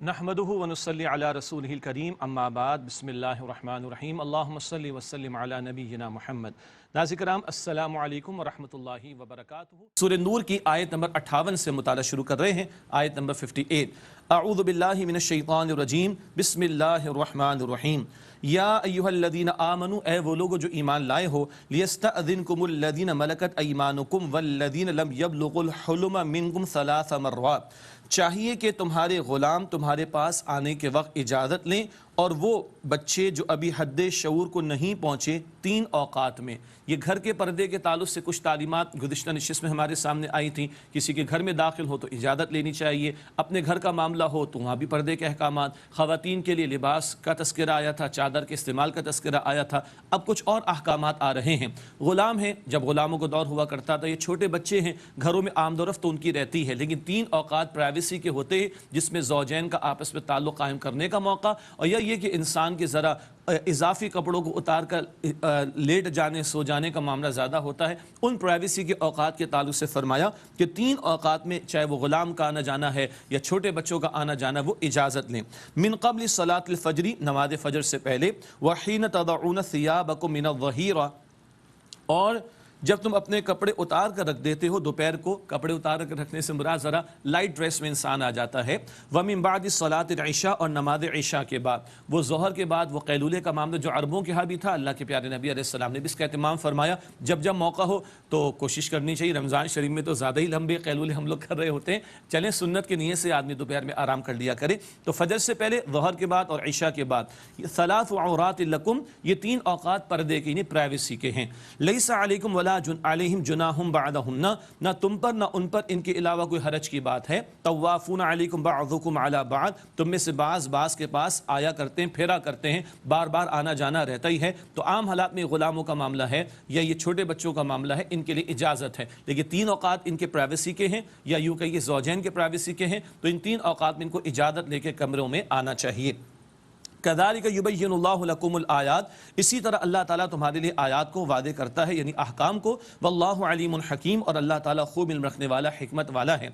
نحمدہ ونصلی علی رسولہ الکریم اما بعد بسم اللہ الرحمن الرحیم اللہم صلی وسلم علی نبینا محمد۔ ناظرین کرام السلام علیکم ورحمۃ اللہ وبرکاتہ۔ سورہ نور کی آیت نمبر 58 سے مطالعہ شروع کر رہے ہیں، آیت نمبر 58۔ اعوذ باللہ من الشیطان الرجیم بسم اللہ الرحمن الرحیم۔ یا ایہا الذین آمنوا، اے وہ لوگو جو ایمان لائے ہو، لیستأذنکم الذین ملکت ایمانکم والذین لم یبلغوا الحلم منکم 3 مرات، چاہیے کہ تمہارے غلام تمہارے پاس آنے کے وقت اجازت لیں اور وہ بچے جو ابھی حد شعور کو نہیں پہنچے 3 اوقات میں۔ یہ گھر کے پردے کے تعلق سے کچھ تعلیمات گزشتہ نشست میں ہمارے سامنے آئی تھیں۔ کسی کے گھر میں داخل ہو تو اجازت لینی چاہیے، اپنے گھر کا معاملہ ہو تو وہاں بھی پردے کے احکامات، خواتین کے لیے لباس کا تذکرہ آیا تھا، چادر کے استعمال کا تذکرہ آیا تھا، اب کچھ اور احکامات آ رہے ہیں۔ غلام ہیں، جب غلاموں کو دور ہوا کرتا تھا، یہ چھوٹے بچے ہیں، گھروں میں آمد و رفت تو ان کی رہتی ہے، لیکن 3 اوقات پرائیویسی کے ہوتے ہیں جس میں زوجین کا آپس میں تعلق قائم کرنے کا موقع، اور یہ کہ انسان کے ذرا اضافی کپڑوں کو اتار کر لیٹ جانے سو جانے کا معاملہ زیادہ ہوتا ہے، ان پرائیویسی کے اوقات کے تعلق سے فرمایا کہ 3 اوقات میں چاہے وہ غلام کا آنا جانا ہے یا چھوٹے بچوں کا آنا جانا، وہ اجازت لیں۔ من قبل صلاۃ الفجر، نماز فجر سے پہلے، وحین تضعون ثیابکم من الظہیرہ، اور جب تم اپنے کپڑے اتار کر رکھ دیتے ہو، دوپہر کو کپڑے اتار کر رکھنے سے مراد ذرا لائٹ ڈریس میں انسان آ جاتا ہے۔ وَمِن بَعْدِ صَلَاةِ الْعِشَاء، اور نماز عشاء کے بعد، وہ ظہر کے بعد وہ قیلولے کا معاملہ جو عربوں کے ہاں بھی تھا، اللہ کے پیارے نبی علیہ السلام نے بھی اس کا اہتمام فرمایا۔ جب موقع ہو تو کوشش کرنی چاہیے، رمضان شریف میں تو زیادہ ہی لمبے قیلولے ہم لوگ کر رہے ہوتے ہیں، چلیں سنت کی نیت سے آدمی دوپہر میں آرام کر لیا کرے۔ تو فجر سے پہلے، ظہر کے بعد اور عشاء کے بعد، 3 عورات لکم، یہ 3 اوقات پردے کے یعنی پرائیویسی کے ہیں۔ لیس علیکم ولا علیہم جناحم بعدہن، نہ تم پر نہ ان پر ان کے علاوہ کوئی حرج کی بات ہے۔ طوافون علیکم بعضکم علی بعض، تم میں سے بعض کے پاس آیا کرتے ہیں، پھیرا کرتے ہیں، بار بار آنا جانا رہتا ہی ہے۔ تو عام حالات میں غلاموں کا معاملہ ہے یا یہ چھوٹے بچوں کا معاملہ ہے، ان کے لیے اجازت ہے، لیکن 3 اوقات ان کے پرائیویسی کے ہیں، یا یوں کہیے زوجین کے پرائیویسی کے ہیں، تو ان 3 اوقات میں ان کو اجازت لے کے کمروں میں آنا چاہیے۔ کذالک یبین اللہ لکم الآیات، اسی طرح اللہ تعالیٰ تمہارے لیے آیات کو واضح کرتا ہے، یعنی احکام کو۔ واللہ علیم حکیم، اور اللہ تعالیٰ خوب علم رکھنے والا، حکمت والا ہے۔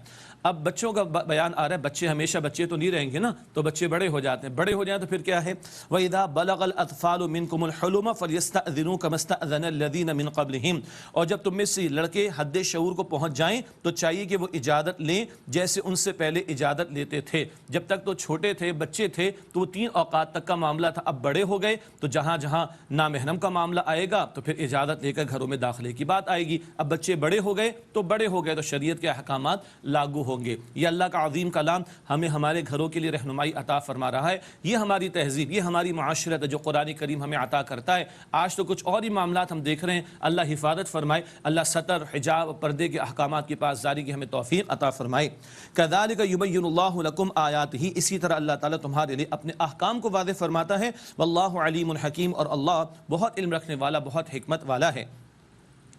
اب بچوں کا بیان آ رہا ہے، بچے ہمیشہ بچے تو نہیں رہیں گے نا، تو بچے بڑے ہو جاتے ہیں، بڑے ہو جائیں تو پھر کیا ہے؟ وَإِذَا بَلَغَ الْأَطْفَالُ مِنْكُمُ الْحُلُمَ فَلْيَسْتَأْذِنُوا كَمَا اسْتَأْذَنَ الَّذِينَ مِنْ قَبْلِهِمْ، اور جب تم میں سے لڑکے حد شعور کو پہنچ جائیں تو چاہیے کہ وہ اجازت لیں جیسے ان سے پہلے اجازت لیتے تھے۔ جب تک تو چھوٹے تھے، بچے تھے، تو وہ 3 اوقات تک کا معاملہ تھا، اب بڑے ہو گئے تو جہاں جہاں نامحرم کا معاملہ آئے گا تو پھر اجازت لے کر گھروں میں داخلے کی بات آئے گی۔ اب بچے بڑے ہو گئے تو شریعت کے احکامات لاگو ہوں گے۔ یہ اللہ کا عظیم کلام ہمیں ہمارے گھروں کے لیے رہنمائی عطا فرما رہا ہے۔ یہ ہماری تہذیب، یہ ہماری معاشرت ہے جو قرآن کریم ہمیں عطا کرتا ہے۔ آج تو کچھ اور ہی معاملات ہم دیکھ رہے ہیں، اللہ حفاظت فرمائے، اللہ ستر، حجاب، پردے کے احکامات کی پاسداری کی ہمیں توفیق عطا فرمائے۔ کذالک یبین اللہ لکم آیاتہ، اسی طرح اللہ تعالیٰ تمہارے لیے اپنے احکام کو واضح فرماتا ہے۔ واللہ علیم حکیم، اور اللہ بہت علم رکھنے والا، بہت حکمت والا ہے۔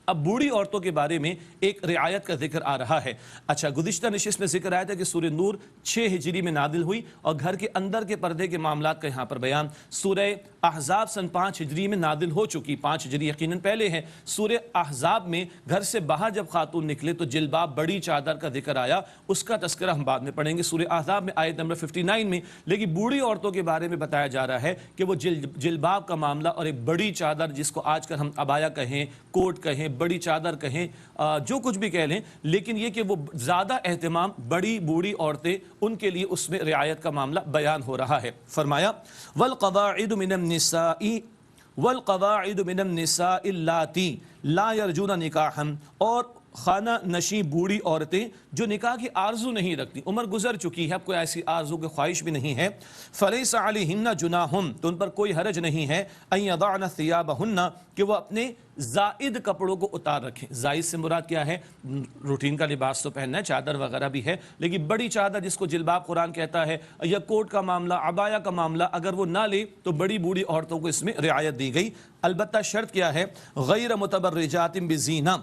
اب بوڑھی عورتوں کے بارے میں ایک رعایت کا ذکر آ رہا ہے۔ اچھا، گزشتہ نشست میں ذکر آیا تھا کہ سورہ نور 6 ہجری میں نازل ہوئی، اور گھر کے اندر کے پردے کے معاملات کا یہاں پر بیان۔ سورہ احزاب سن 5 ہجری میں نازل ہو چکی، 5 ہجری یقیناً پہلے ہے۔ سورہ احزاب میں گھر سے باہر جب خاتون نکلے تو جلباب، بڑی چادر کا ذکر آیا، اس کا تذکرہ ہم بعد میں پڑھیں گے سورہ احزاب میں آیت نمبر 59 میں۔ لیکن بوڑھی عورتوں کے بارے میں بتایا جا رہا ہے کہ وہ جلباب کا معاملہ اور ایک بڑی چادر، جس کو آج کل ہم عبایا کہیں، کوٹ کہیں، بڑی چادر کہیں، جو کچھ بھی کہہ لیں، لیکن یہ کہ وہ زیادہ اہتمام بڑی بوڑھی عورتیں، ان کے لیے اس میں رعایت کا معاملہ بیان ہو رہا ہے۔ فرمایا والقواعد من النساء اللاتی لا یرجون نکاحا، اور خانہ نشیں بوڑھی عورتیں جو نکاح کی آرزو نہیں رکھتی، عمر گزر چکی ہے، اب کوئی ایسی آرزو کی خواہش بھی نہیں ہے۔ فلیس علیہن جناح، تو ان پر کوئی حرج نہیں ہے، ان یضعن ثیابہن، کہ وہ اپنے زائد کپڑوں کو اتار رکھیں۔ زائد سے مراد کیا ہے؟ روٹین کا لباس تو پہننا ہے، چادر وغیرہ بھی ہے، لیکن بڑی چادر جس کو جلباب قرآن کہتا ہے، یا کوٹ کا معاملہ، عبایا کا معاملہ اگر وہ نہ لے تو بڑی بوڑھی عورتوں کو اس میں رعایت دی گئی۔ البتہ شرط کیا ہے؟ غیر متبرجات بزینہ،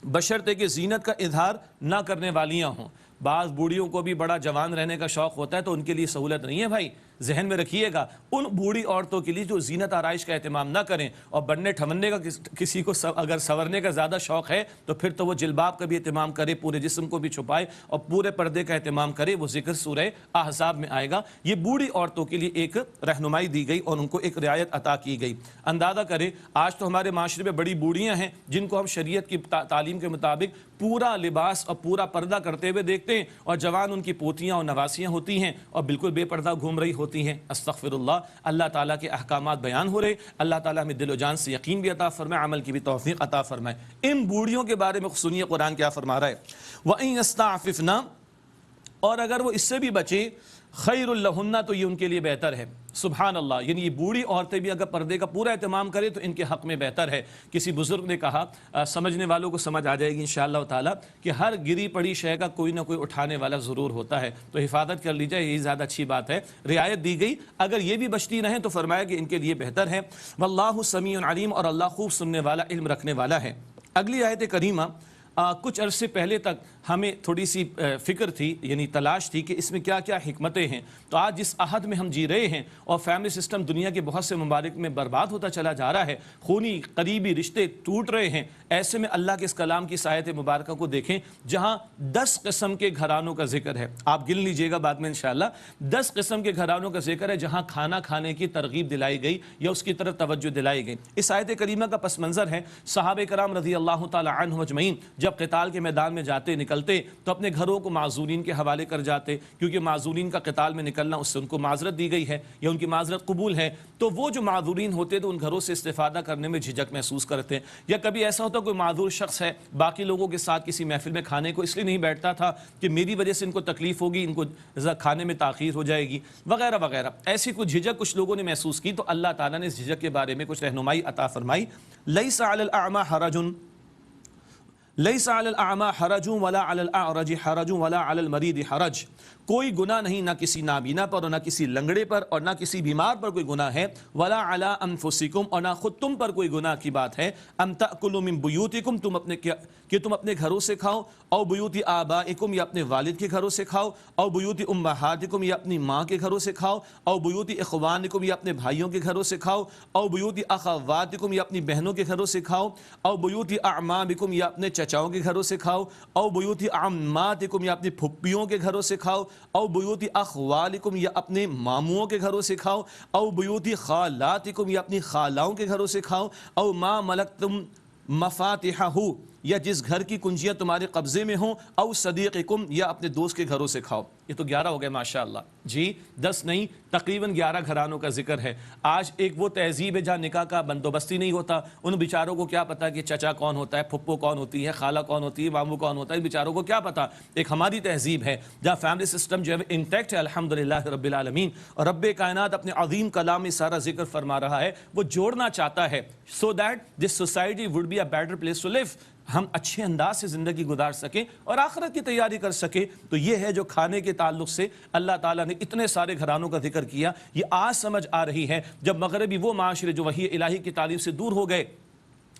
بشرطے کہ زینت کا اظہار نہ کرنے والیاں ہوں۔ بعض بوڑھیوں کو بھی بڑا جوان رہنے کا شوق ہوتا ہے تو ان کے لیے سہولت نہیں ہے بھائی، ذہن میں رکھیے گا ان بوڑھی عورتوں کے لیے جو زینت آرائش کا اہتمام نہ کریں اور بننے ٹھمننے کا کسی کو اگر سنورنے کا زیادہ شوق ہے تو پھر تو وہ جلباب کا بھی اہتمام کرے، پورے جسم کو بھی چھپائے اور پورے پردے کا اہتمام کرے، وہ ذکر سورہ احزاب میں آئے گا۔ یہ بوڑھی عورتوں کے لیے ایک رہنمائی دی گئی اور ان کو ایک رعایت عطا کی گئی۔ اندازہ کریں آج تو ہمارے معاشرے میں بڑی بوڑھیاں ہیں جن کو ہم شریعت کی تعلیم کے مطابق پورا لباس اور پورا پردہ کرتے ہوئے دیکھتے ہیں، اور جوان ان کی پوتیاں اور نواسیاں ہوتی ہیں اور بالکل بے پردہ گھوم رہی ہوتی ہیں۔ استغفر اللہ، اللہ تعالیٰ کے احکامات بیان ہو رہے، اللہ تعالیٰ ہمیں دل و جان سے یقین بھی عطا فرمائے، عمل کی بھی توفیق عطا فرمائے۔ ان بوڑھیوں کے بارے میں سنیے قرآن کیا فرما رہا ہے، وَإِن يَسْتَعْفِفْنَا، اور اگر وہ اس سے بھی بچے، خیر لہن، تو یہ ان کے لیے بہتر ہے۔ سبحان اللہ، یعنی یہ بوڑھی عورتیں بھی اگر پردے کا پورا اہتمام کرے تو ان کے حق میں بہتر ہے۔ کسی بزرگ نے کہا، سمجھنے والوں کو سمجھ آ جائے گی انشاءاللہ تعالیٰ، کہ ہر گری پڑی شے کا کوئی نہ کوئی اٹھانے والا ضرور ہوتا ہے، تو حفاظت کر لیجیے، یہی زیادہ اچھی بات ہے۔ رعایت دی گئی، اگر یہ بھی بچتی رہیں تو فرمایا کہ ان کے لیے بہتر ہے۔ واللہ سمیع علیم، اور اللہ خوب سننے والا، علم رکھنے والا ہے۔ اگلی آیت کریمہ کچھ عرصے پہلے تک ہمیں تھوڑی سی فکر تھی، یعنی تلاش تھی کہ اس میں کیا کیا حکمتیں ہیں۔ تو آج جس عہد میں ہم جی رہے ہیں اور فیملی سسٹم دنیا کے بہت سے ممالک میں برباد ہوتا چلا جا رہا ہے، خونی قریبی رشتے ٹوٹ رہے ہیں، ایسے میں اللہ کے اس کلام کی آیت مبارکہ کو دیکھیں جہاں 10 قسم کے گھرانوں کا ذکر ہے۔ آپ گن لیجئے گا بعد میں انشاءاللہ، 10 قسم کے گھرانوں کا ذکر ہے جہاں کھانا کھانے کی ترغیب دلائی گئی یا اس کی طرف توجہ دلائی گئی۔ اس آیت کریمہ کا پس منظر ہے صحابہ کرام رضی اللہ تعالی عنہم اجمعین جب قتال کے میدان میں جاتے نکلتے تو اپنے گھروں کو معذورین کے حوالے کر جاتے، کیونکہ معذورین کا قتال میں نکلنا اس سے ان کو معذرت دی گئی ہے یا ان کی معذرت قبول ہے، تو وہ جو معذورین ہوتے تو ان گھروں سے استفادہ کرنے میں جھجک محسوس کرتے ہیں۔ یا کبھی ایسا ہوتا کوئی معذور شخص ہے باقی لوگوں کے ساتھ کسی محفل میں کھانے کو اس لیے نہیں بیٹھتا تھا کہ میری وجہ سے ان کو تکلیف ہوگی، ان کو کھانے میں تاخیر ہو جائے گی وغیرہ وغیرہ، ایسی کچھ جھجک کچھ لوگوں نے محسوس کی، تو اللہ تعالیٰ نے اس جھجک کے بارے میں کچھ رہنمائی عطا فرمائی۔ لیس علی الاعمى حرج، لیس علی الاعمى حرج ولا علی الاعرج حرج ولا علی المریض حرج، کوئی گناہ نہیں نہ کسی نابینا پر اور نہ کسی لنگڑے پر اور نہ کسی بیمار پر کوئی گناہ ہے، ولا علی انفسکم، اور نہ خود تم پر کوئی گناہ کی بات ہے، ان تأکلوا من بیوتکم، تم اپنے گھروں سے کھاؤ، او بیوت آبائکم، یا اپنے والد کے گھروں سے کھاؤ، او بیوت امہاتکم، یا اپنی ماں کے گھروں سے کھاؤ، او بیوت اخوانکم، یا اپنے بھائیوں کے گھروں سے کھاؤ، او بیوت اخواتکم، یا اپنی بہنوں کے گھروں سے کھاؤ، او بیوت اعمامکم، یا اپنے چچاؤں کے گھروں سے کھاؤ، او بیوت عماتکم، یا اپنی پھپھیوں کے گھروں سے کھاؤ، او بیوت اخوالکم، یا اپنے ماموں کے گھروں سے کھاؤ، او بیوت خالاتکم، یا اپنی خالاؤں کے گھروں سے کھاؤ، او ما ملکتم مفاتحہ، یا جس گھر کی کنجیاں تمہارے قبضے میں ہوں، او صدیقکم، یا اپنے دوست کے گھروں سے کھاؤ۔ یہ تو 11 ہو گئے ماشاءاللہ، جی 10 نہیں، تقریباً 11 گھرانوں کا ذکر ہے۔ آج ایک وہ تہذیب ہے جہاں نکاح کا بندوبستی نہیں ہوتا، ان بیچاروں کو کیا پتا کہ چچا کون ہوتا ہے، پھپھو کون ہوتی ہے، خالہ کون ہوتی ہے، ماموں کون ہوتا ہے، بیچاروں کو کیا پتا۔ ایک ہماری تہذیب ہے جہاں فیملی سسٹم جو ہے انٹیکٹ ہے الحمدللہ رب العالمین، اور رب کائنات اپنے عظیم کلام میں سارا ذکر فرما رہا ہے، وہ جوڑنا چاہتا ہے so that this society would be a better place to live، ہم اچھے انداز سے زندگی گزار سکیں اور آخرت کی تیاری کر سکیں۔ تو یہ ہے جو کھانے کے تعلق سے اللہ تعالیٰ نے اتنے سارے گھرانوں کا ذکر کیا۔ یہ آج سمجھ آ رہی ہے جب مغربی وہ معاشرے جو وحی الہی کی تعلیم سے دور ہو گئے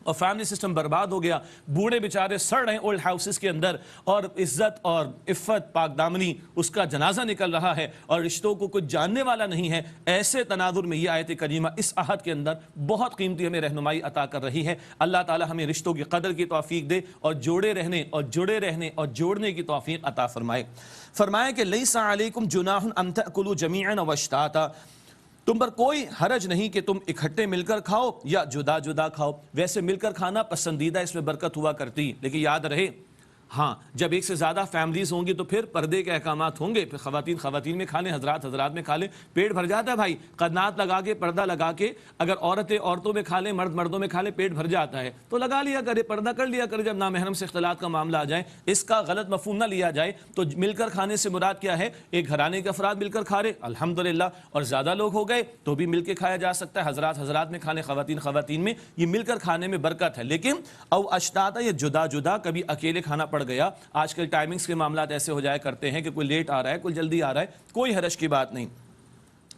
اور فیملی سسٹم برباد ہو گیا، بوڑھے بیچارے سڑ رہے ہیں اولڈ ہاؤسز کے اندر، اور عزت اور عفت پاک دامنی اس کا جنازہ نکل رہا ہے اور رشتوں کو کچھ جاننے والا نہیں ہے، ایسے تناظر میں یہ آیت کریمہ اس عہد کے اندر بہت قیمتی ہمیں رہنمائی عطا کر رہی ہے۔ اللہ تعالی ہمیں رشتوں کی قدر کی توفیق دے اور جوڑے رہنے اور جڑے رہنے اور جوڑنے کی توفیق عطا فرمائے۔ فرمایا کہ لیس علیکم جناح ان تأکلوا جمیعا واشتاتا، تم پر کوئی حرج نہیں کہ تم اکٹھے مل کر کھاؤ یا جدا جدا کھاؤ۔ ویسے مل کر کھانا پسندیدہ، اس میں برکت ہوا کرتی، لیکن یاد رہے ہاں جب ایک سے زیادہ فیملیز ہوں گی تو پھر پردے کے احکامات ہوں گے، پھر خواتین میں کھا لیں، حضرات میں کھا لیں، پیٹ بھر جاتا ہے بھائی، قنات لگا کے پردہ لگا کے، اگر عورتیں عورتوں میں کھا لیں، مردوں میں کھا لیں، پیٹ بھر جاتا ہے تو لگا لیا کرے، پردہ کر لیا کرے، جب نامحرم سے اختلاط کا معاملہ آ جائے اس کا غلط مفہوم نہ لیا جائے۔ تو مل کر کھانے سے مراد کیا ہے؟ ایک گھرانے کے افراد مل کر کھا رہے الحمدللہ، اور زیادہ لوگ ہو گئے تو بھی مل کے کھایا جا سکتا ہے، حضرات میں کھا لیں، خواتین میں، یہ مل کر کھانے میں برکت ہے۔ لیکن او اشتاتا، یہ جدا جدا، کبھی اکیلے کھانا پڑ گیا، آج ٹائمنگز کے معاملات ایسے ہو جایا کرتے ہیں کہ کوئی لیٹ آ رہا ہے، کوئی جلدی آ رہا ہے، کوئی حرج کی بات نہیں۔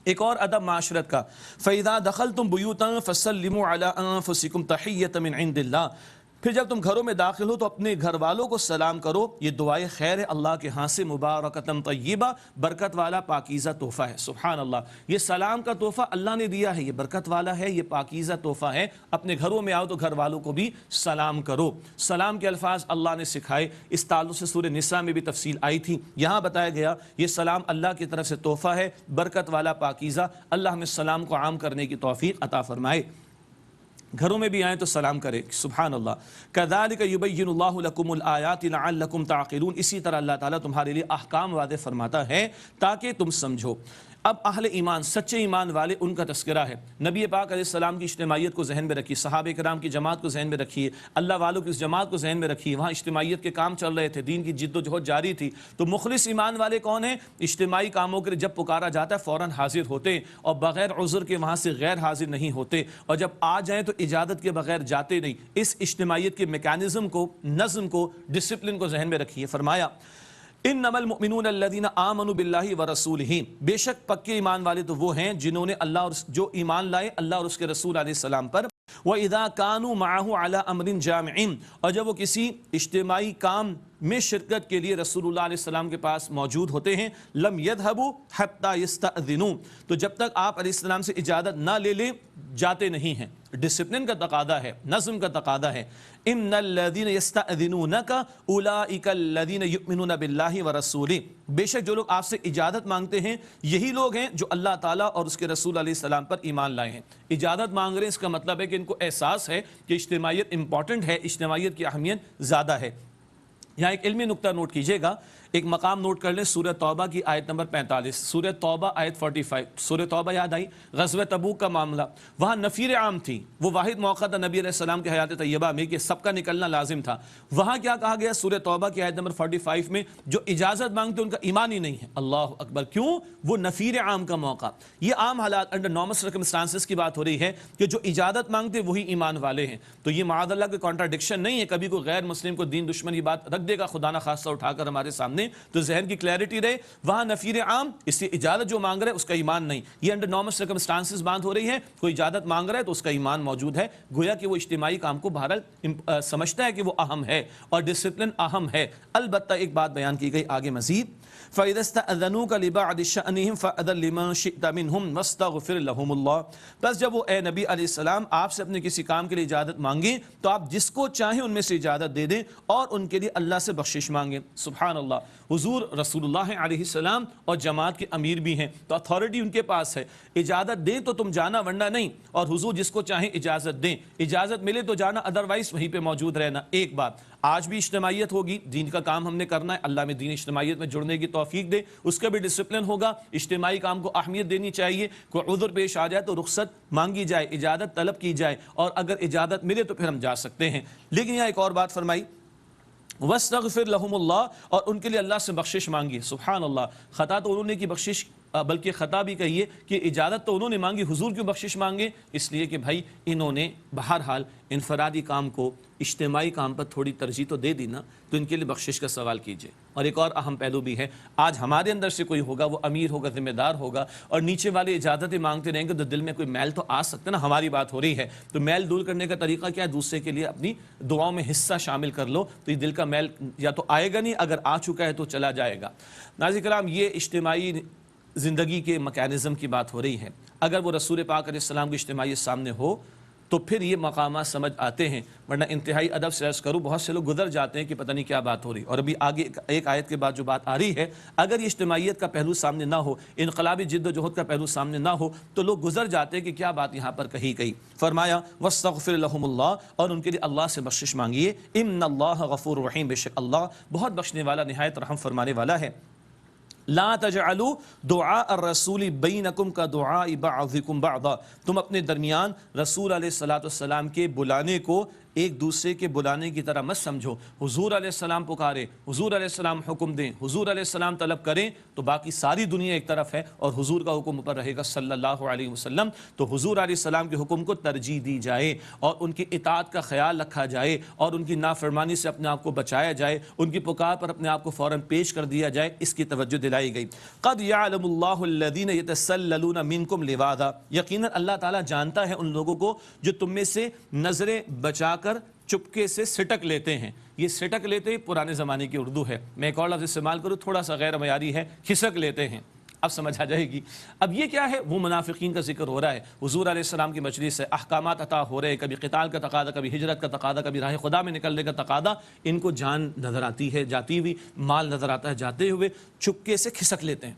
ایک اور ادب معاشرت کا، فَإِذَا دَخَلْتُمْ بُيُوتًا فَسَلِّمُوا عَلَىٰ أَنفُسِكُمْ تَحِيَّةً مِّنْ عِندِ اللَّهِ، پھر جب تم گھروں میں داخل ہو تو اپنے گھر والوں کو سلام کرو، یہ دعائے خیر ہے اللہ کے ہاں سے، مبارکتن طیبہ، برکت والا پاکیزہ تحفہ ہے۔ سبحان اللہ، یہ سلام کا تحفہ اللہ نے دیا ہے، یہ برکت والا ہے، یہ پاکیزہ تحفہ ہے۔ اپنے گھروں میں آؤ تو گھر والوں کو بھی سلام کرو۔ سلام کے الفاظ اللہ نے سکھائے، اس تعلق سے سورہ نساء میں بھی تفصیل آئی تھی، یہاں بتایا گیا یہ سلام اللہ کی طرف سے تحفہ ہے، برکت والا پاکیزہ۔ اللہ ہمیں سلام کو عام کرنے کی توفیق عطا فرمائے۔ گھروں میں بھی آئیں تو سلام کرے، سبحان اللہ۔ کذالک یبین اللہ لکم الآیات لعلکم تعقلون، اسی طرح اللہ تعالیٰ تمہارے لیے احکام واضح فرماتا ہے تاکہ تم سمجھو۔ اب اہل ایمان، سچے ایمان والے، ان کا تذکرہ ہے۔ نبی پاک علیہ السلام کی اجتماعیت کو ذہن میں رکھیے، صحابہ کرام کی جماعت کو ذہن میں رکھیے، اللہ والوں کی اس جماعت کو ذہن میں رکھیے، وہاں اجتماعیت کے کام چل رہے تھے، دین کی جد و جہد جاری تھی۔ تو مخلص ایمان والے کون ہیں؟ اجتماعی کاموں کے لیے جب پکارا جاتا ہے فوراً حاضر ہوتے ہیں، اور بغیر عذر کے وہاں سے غیر حاضر نہیں ہوتے، اور جب آ جائیں تو اجازت کے بغیر جاتے نہیں۔ اس اجتماعیت کے میکانزم کو، نظم کو، ڈسپلن کو ذہن میں رکھیے۔ فرمایا انما المؤمنون الذين آمنوا بالله ورسوله، بے شک پکے ایمان والے تو وہ ہیں جنہوں نے اللہ اور جو ایمان لائے اللہ اور اس کے رسول علیہ السلام پر، وَإِذَا كَانُوا مَعَهُ عَلَىٰ أَمْرٍ جَامِعٍ، اور جب وہ کسی اجتماعی کام میں شرکت کے لیے رسول اللہ علیہ السلام کے پاس موجود ہوتے ہیں، لم يذهبوا حتى يستأذنوا، تو جب تک آپ علیہ السلام سے اجازت نہ لے لیں جاتے نہیں ہیں۔ ڈسپلن کا تقاضا ہے، نظم کا تقاضا ہے۔ ان الذين يستأذنونك اولئك الذين يؤمنون بالله ورسوله، بے شک جو لوگ آپ سے اجازت مانگتے ہیں یہی لوگ ہیں جو اللہ تعالیٰ اور اس کے رسول علیہ السلام پر ایمان لائے ہیں۔ اجازت مانگ رہے ہیں، اس کا مطلب ہے کہ ان کو احساس ہے کہ اجتماعیت امپورٹنٹ ہے، اجتماعیت کی اہمیت زیادہ ہے۔ یہاں ایک علمی نقطہ نوٹ کیجئے گا، ایک مقام نوٹ کر لیں، سورہ توبہ کی آیت نمبر 45، سورہ توبہ آیت 45۔ سورہ توبہ یاد آئی، غزوہ تبوک کا معاملہ، وہاں نفیر عام تھی، وہ واحد موقع تھا نبی علیہ السلام کے حیات طیبہ میں کہ سب کا نکلنا لازم تھا۔ وہاں کیا کہا گیا سورہ توبہ کی آیت نمبر 45 میں؟ جو اجازت مانگتے ان کا ایمان ہی نہیں ہے۔ اللہ اکبر، کیوں؟ وہ نفیر عام کا موقع، یہ عام حالات، انڈر نارمل سرکمسٹانسز کی بات ہو رہی ہے کہ جو اجازت مانگتے وہی ایمان والے ہیں۔ تو یہ معاذ اللہ کوئی کانٹراڈکشن نہیں ہے، کبھی کوئی غیر مسلم کو دین دشمن کی بات رکھ دے گا خدا نہ خاصہ اٹھا کر ہمارے سامنے تو ذہن کی کلیئرٹی رہے۔ وہاں نفیر عام، اس سے اجازت جو مانگ رہا ہے اس کا ایمان نہیں، یہ انڈر نارمل سرکمسٹانسز بات ہو رہی ہے، کوئی اجازت مانگ رہا ہے تو اس کا ایمان موجود ہے، گویا کہ وہ اجتماعی کام کو بہرحال سمجھتا ہے کہ وہ اہم ہے اور ڈسپلن اہم ہے۔ البتہ ایک بات بیان کی گئی آگے مزید، فَإِذَا اسْتَأْذَنُوكَ لِبَعْضِ شَأْنِهِمْ فَأْذَن لِمَن شِئْتَ مِنْهُمْ وَاسْتَغْفِرْ لَهُمُ اللَّهُ، بس جب وہ اے نبی علیہ السلام آپ سے اپنے کسی کام کے لیے اجازت مانگیں تو آپ جس کو چاہیں ان میں سے اجازت دے دیں اور ان کے لیے اللہ سے بخشش مانگیں۔ سبحان اللہ، حضور رسول اللہ علیہ السلام اور جماعت کے امیر بھی ہیں تو اتھارٹی ان کے پاس ہے، اجازت دیں تو تم جانا ورنہ نہیں، اور حضور جس کو چاہیں اجازت دیں، اجازت ملے تو جانا، ادروائز وہیں پہ موجود رہنا۔ ایک بات، آج بھی اجتماعیت ہوگی، دین کا کام ہم نے کرنا ہے، اللہ میں دین اجتماعیت میں جڑنے کی توفیق دے، اس کا بھی ڈسپلن ہوگا، اجتماعی کام کو اہمیت دینی چاہیے، کوئی عذر پیش آ جائے تو رخصت مانگی جائے، اجازت طلب کی جائے، اور اگر اجازت ملے تو پھر ہم جا سکتے ہیں۔ لیکن یہاں ایک اور بات فرمائی، وَاسْتَغْفِرْ لَهُمُ اللَّهُ، اور ان کے لیے اللہ سے بخشش مانگیے۔ سبحان اللہ، خطا تو انہوں نے کی بخشش، بلکہ خطا بھی کہیے کہ اجازت تو انہوں نے مانگی، حضور کیوں بخشش مانگے؟ اس لیے کہ بھائی انہوں نے بہرحال انفرادی کام کو اجتماعی کام پر تھوڑی ترجیح تو دے دی نا، تو ان کے لیے بخشش کا سوال کیجئے۔ اور ایک اور اہم پہلو بھی ہے، آج ہمارے اندر سے کوئی ہوگا، وہ امیر ہوگا، ذمہ دار ہوگا، اور نیچے والے اجازتیں مانگتے رہیں گے تو دل میں کوئی میل تو آ سکتا ہے نا، ہماری بات ہو رہی ہے تو میل دور کرنے کا طریقہ کیا ہے؟ دوسرے کے لیے اپنی دعاؤں میں حصہ شامل کر لو، تو یہ دل کا میل یا تو آئے گا نہیں، اگر آ چکا ہے تو چلا جائے گا۔ ناظرین کرام، یہ اجتماعی زندگی کے میکانزم کی بات ہو رہی ہے۔ اگر وہ رسول پاک علیہ السلام کی اجتماعیت سامنے ہو تو پھر یہ مقامات سمجھ آتے ہیں، ورنہ انتہائی ادب سے عرض کروں بہت سے لوگ گزر جاتے ہیں کہ پتہ نہیں کیا بات ہو رہی، اور ابھی آگے ایک آیت کے بعد جو بات آ رہی ہے، اگر یہ اجتماعیت کا پہلو سامنے نہ ہو، انقلابی جد و جہد کا پہلو سامنے نہ ہو تو لوگ گزر جاتے ہیں کہ کیا بات یہاں پر کہی گئی۔ فرمایا وَاسْتَغْفِرْ لَهُمُ اللَّهُ، اور ان کے لیے اللہ سے بخشش مانگیے، إِنَّ اللَّهَ غَفُورٌ رَحِيمٌ، بے شک اللہ بہت بخشنے والا، نہایت رحم فرمانے والا ہے۔ لا تجعلوا دعاء الرسول بینکم کا دعاء بعضکم بعضا، تم اپنے درمیان رسول علیہ السلام کے بلانے کو ایک دوسرے کے بلانے کی طرح مت سمجھو۔ حضور علیہ السلام پکارے، حضور علیہ السلام حکم دیں، حضور علیہ السلام طلب کریں تو باقی ساری دنیا ایک طرف ہے اور حضور کا حکم اوپر رہے گا صلی اللہ علیہ وسلم، تو حضور علیہ السلام کے حکم کو ترجیح دی جائے اور ان کی اطاعت کا خیال رکھا جائے اور ان کی نافرمانی سے اپنے آپ کو بچایا جائے، ان کی پکار پر اپنے آپ کو فوراً پیش کر دیا جائے، اس کی توجہ دلائی گئی۔ قد یعلم اللہ الذین یتسللون منکم لواذا، یقیناً اللہ تعالیٰ جانتا ہے ان لوگوں کو جو تم میں سے نظریں بچا کر چپکے سے سٹک لیتے ہیں. یہ سٹک لیتے پرانے زمانے کی اردو ہے. میں ایک اور لفظ استعمال کروں تھوڑا سا غیر معیاری ہے, کھسک لیتے ہیں. اب سمجھ آ جائے گی. اب یہ کیا ہے؟ وہ منافقین کا ذکر ہو رہا ہے. حضور علیہ السلام کی مجلس سے احکامات عطا ہو رہے, کبھی قتال کا تقاضا, کبھی ہجرت کا تقاضا, کبھی راہ خدا میں نکلنے کا تقاضا. ان کو جان نظر آتی ہے جاتی ہوئی, مال نظر آتا ہے جاتے ہوئے, چپکے سے کھسک لیتے ہیں.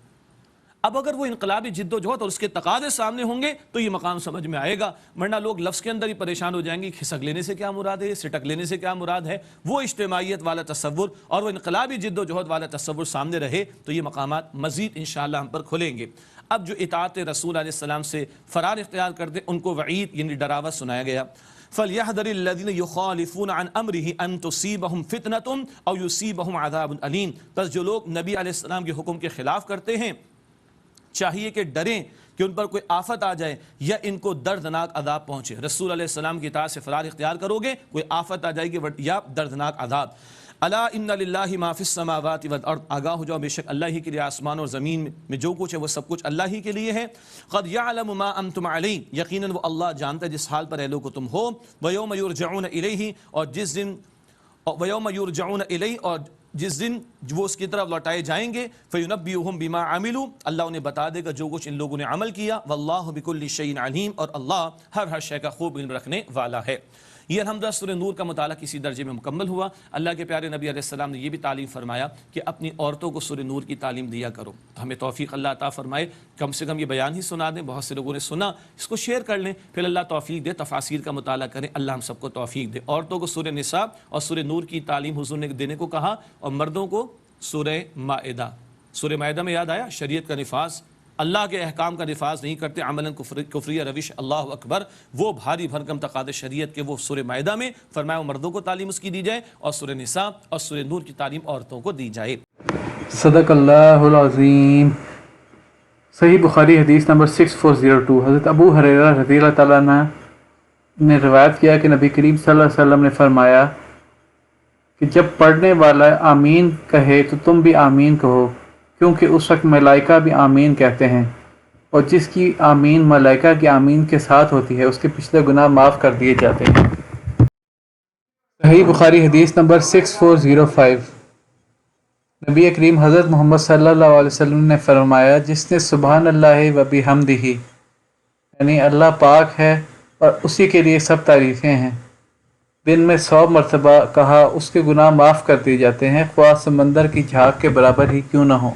اب اگر وہ انقلابی جد و جہد اور اس کے تقاضے سامنے ہوں گے تو یہ مقام سمجھ میں آئے گا, ورنہ لوگ لفظ کے اندر ہی پریشان ہو جائیں گے. کھسک لینے سے کیا مراد ہے, سٹک لینے سے کیا مراد ہے؟ وہ اجتماعیت والا تصور اور وہ انقلابی جد و جہد والا تصور سامنے رہے تو یہ مقامات مزید انشاءاللہ ہم پر کھلیں گے. اب جو اطاعت رسول علیہ السلام سے فرار اختیار کرتے ان کو وعید یعنی ڈراوا سنایا گیا. فَلْيَحْذَرِ الَّذِينَ يُخَالِفُونَ عَنْ أَمْرِهِ أَن تُصِيبَهُمْ فِتْنَةٌ أَوْ يُصِيبَهُمْ عَذَابٌ أَلِيمٌ. بس جو لوگ نبی علیہ السلام کے حکم کے خلاف کرتے ہیں چاہیے کہ ڈریں کہ ان پر کوئی آفت آ جائے یا ان کو دردناک عذاب پہنچے. رسول علیہ السلام کی اطاعت سے فرار اختیار کرو گے کوئی آفت آ جائے گی یا دردناک عذاب. الا ان للہ ما فی السماوات والارض, آگاہ ہو جاؤ بے شک اللہ ہی کے لیے آسمان اور زمین میں جو کچھ ہے وہ سب کچھ اللہ ہی کے لیے ہے. قد یعلم ما انتم علیہ, یقیناً وہ اللہ جانتا ہے جس حال پر اے لوگو تم ہو. ویوم یرجعون الیہ, اور جس دن ویوم یرجعون الیہ, اور جس دن وہ اس کی طرف لوٹائے جائیں گے. فَيُنَبِّئُهُم بِمَا عَمِلُوا, اللہ انہیں بتا دے گا جو کچھ ان لوگوں نے عمل کیا. وَاللَّهُ بِكُلِّ شَيْءٍ عَلِيمٌ, اور اللہ ہر شے کا خوب علم رکھنے والا ہے. یہ الحمدللہ سورہ نور کا مطالعہ کسی درجے میں مکمل ہوا. اللہ کے پیارے نبی علیہ السلام نے یہ بھی تعلیم فرمایا کہ اپنی عورتوں کو سورہ نور کی تعلیم دیا کرو. ہمیں توفیق اللہ عطا فرمائے, کم سے کم یہ بیان ہی سنا دیں. بہت سے لوگوں نے سنا, اس کو شیئر کر لیں, پھر اللہ توفیق دے تفاسیر کا مطالعہ کریں. اللہ ہم سب کو توفیق دے. عورتوں کو سورہ نساء اور سورہ نور کی تعلیم حضور نے دینے کو کہا, اور مردوں کو سورہ مائدہ. سورہ مائدہ میں یاد آیا شریعت کا نفاذ, اللہ کے احکام کا نفاذ نہیں کرتے, عملاً کفریہ روش. اللہ اکبر, وہ بھاری بھرکم تقاضے شریعت کے وہ سورہ مائدہ میں فرمایا مردوں کو تعلیم اس کی دی جائے, اور سورہ نساء اور سورہ نور کی تعلیم عورتوں کو دی جائے. صدق اللہ العظیم. صحیح بخاری حدیث نمبر 6402. حضرت ابو ہریرہ رضی اللہ تعالیٰ عنہ نے روایت کیا کہ نبی کریم صلی اللہ علیہ وسلم نے فرمایا کہ جب پڑھنے والا آمین کہے تو تم بھی آمین کہو, کیونکہ اس وقت ملائکہ بھی آمین کہتے ہیں, اور جس کی آمین ملائکہ کی آمین کے ساتھ ہوتی ہے اس کے پچھلے گناہ معاف کر دیے جاتے ہیں. صحیح بخاری حدیث نمبر 6405. نبی کریم حضرت محمد صلی اللہ علیہ وسلم نے فرمایا جس نے سبحان اللہ و بحمدہ, یعنی اللہ پاک ہے اور اسی کے لیے سب تعریفیں ہیں, دن میں 100 مرتبہ کہا اس کے گناہ معاف کر دیے جاتے ہیں, خواہ سمندر کی جھاگ کے برابر ہی کیوں نہ ہوں.